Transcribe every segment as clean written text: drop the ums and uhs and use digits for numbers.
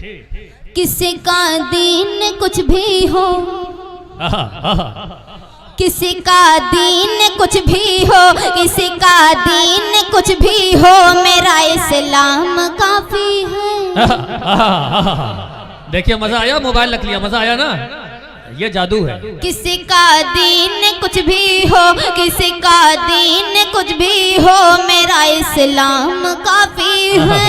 किसी का दीन कुछ भी हो, किसी का दीन कुछ भी हो, किसी का दीन कुछ भी हो, मेरा इस्लाम काफी है। देखिए मजा आया, मोबाइल रख लिया, मजा आया ना, ये जादू है। किसी का दीन कुछ भी हो, किसी का दीन कुछ भी हो, मेरा इस्लाम काफी है।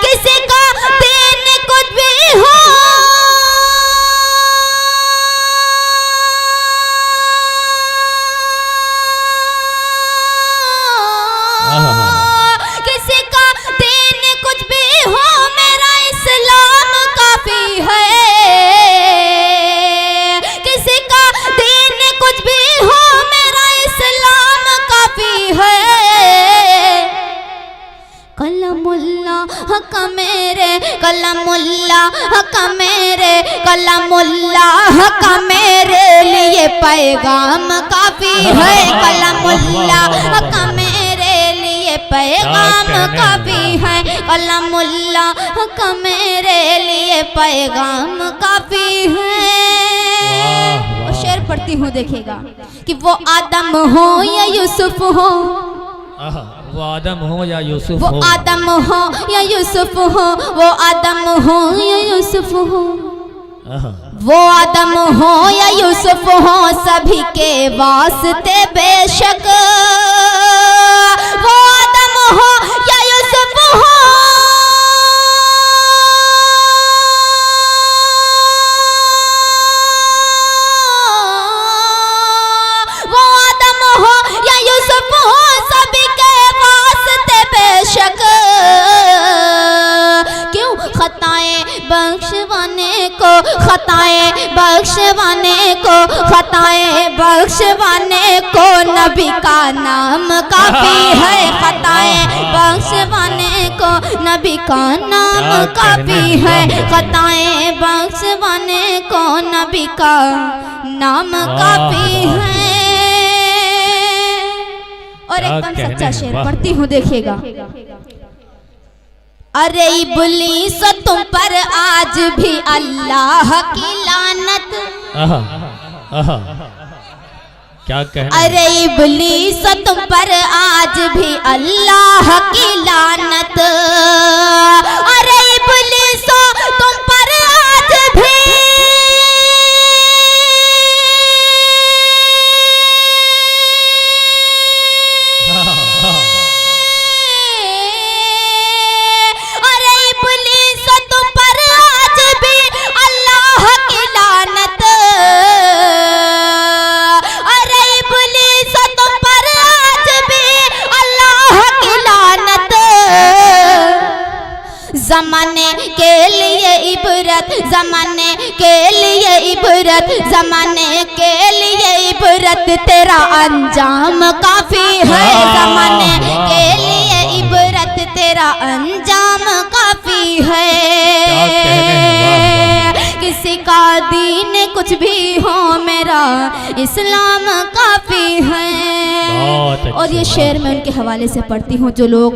किसी का दीन कुछ भी हो, किसी का दीन कुछ भी हो, मेरा इस्लाम काफी है। किसी का दीन कुछ भी हो, मेरा इस्लाम काफी है। कलमुल्लाह हक मेरे, कलमुल्लाह हक मेरे, कलमुल्लाह हक मेरे लिए पैगाम काफी है। कलमुल्लाह हक मेरे लिए पैगाम काफी है। कलमुल्लाह हक मेरे लिए पैगाम काफी है। और शेर पढ़ती हूँ, देखेगा कि वो आदम हो या यूसुफ हो, वो आदम हो या यूसुफ वो हो, आदम हो या यूसुफ हो, वो आदम हो या यूसुफ हो, वो आदम हो या यूसुफ हो, सभी के वास्ते बेशक वो आदम हो या यूसुफ हो, वो आदम हो या यूसुफ हो, सभी के वास्ते बेशक। क्यों खताएं बख्शवाने को, खताएं बख्शवाने को, खताएं बख्शवाने को नबी का नाम काफी है। खताएं बख्शवाने को नबी का नाम काफी है। खताएं बख्शवाने को नबी का नाम काफी है। और एकदम सच्चा शेर पढ़ती हूँ, देखिएगा। अरे इब्लीस तुम पर आज भी अल्लाह की लानत, क्या कहना। अरे इब्लीस तुम पर आज भी अल्लाह की लानत, अरे इब्लीस तुम पर आज भी, अरे इब्लीस तुम पर आज भी अल्लाह की लानत, अरे इब्लीस तुम पर आज भी अल्लाह की लानत। ज़माने के लिए इबरत, ज़माने के लिए इबरत, ज़माने के लिए इबरत, तेरा अंजाम काफी है। ज़माने के लिए इबरत, तेरा अंजाम काफी है। किसी का दीन कुछ भी हो, मेरा इस्लाम काफी है। और ये शेर मैं उनके हवाले से पढ़ती हूँ जो लोग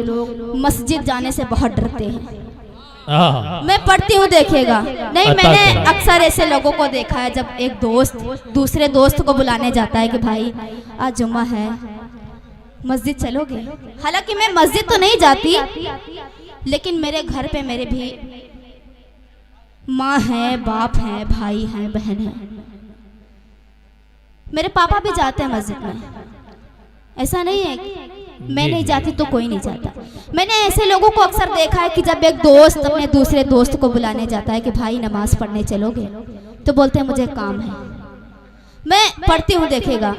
मस्जिद जाने से बहुत डरते हैं। मैं पढ़ती हूँ, देखिएगा। नहीं, मैंने अक्सर ऐसे लोगों को देखा है, जब एक दोस्त दूसरे दोस्त को बुलाने जाता है कि भाई आज जुम्मा है, मस्जिद चलोगे। हालांकि मैं मस्जिद तो नहीं जाती, लेकिन मेरे घर पे मेरे भी माँ है, बाप है, भाई हैं, बहन है। मेरे पापा भी जाते हैं मस्जिद में, ऐसा नहीं है मैं नहीं जाती तो कोई नहीं जाता। मैंने ऐसे लोगों को अक्सर देखा है कि जब एक दोस्त अपने दूसरे दोस्त को बुलाने जाता है कि भाई नमाज पढ़ने चलोगे, तो बोलते हैं मुझे काम है। मैं पढ़ती हूँ, देखिएगा।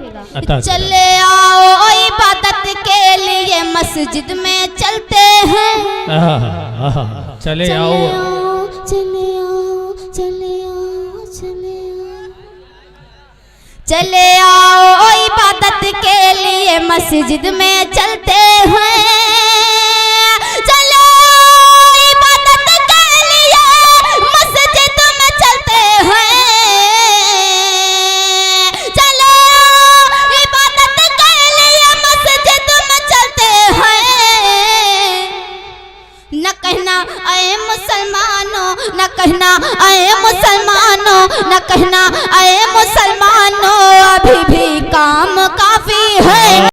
चले आओ इबादत के लिए मस्जिद में चलते हैं, चले आओ, चले आओ, चले आओ, चले आओ, चले आओ इबादत के लिए मस्जिद में चलते हैं। चलो इबादत के लिए मस्जिद में चलते हैं। चलो इबादत के लिए मस्जिद में चलते हैं। न कहना ऐ मुसलमान कहना अए मुसलमानों, न कहना अए मुसलमानों,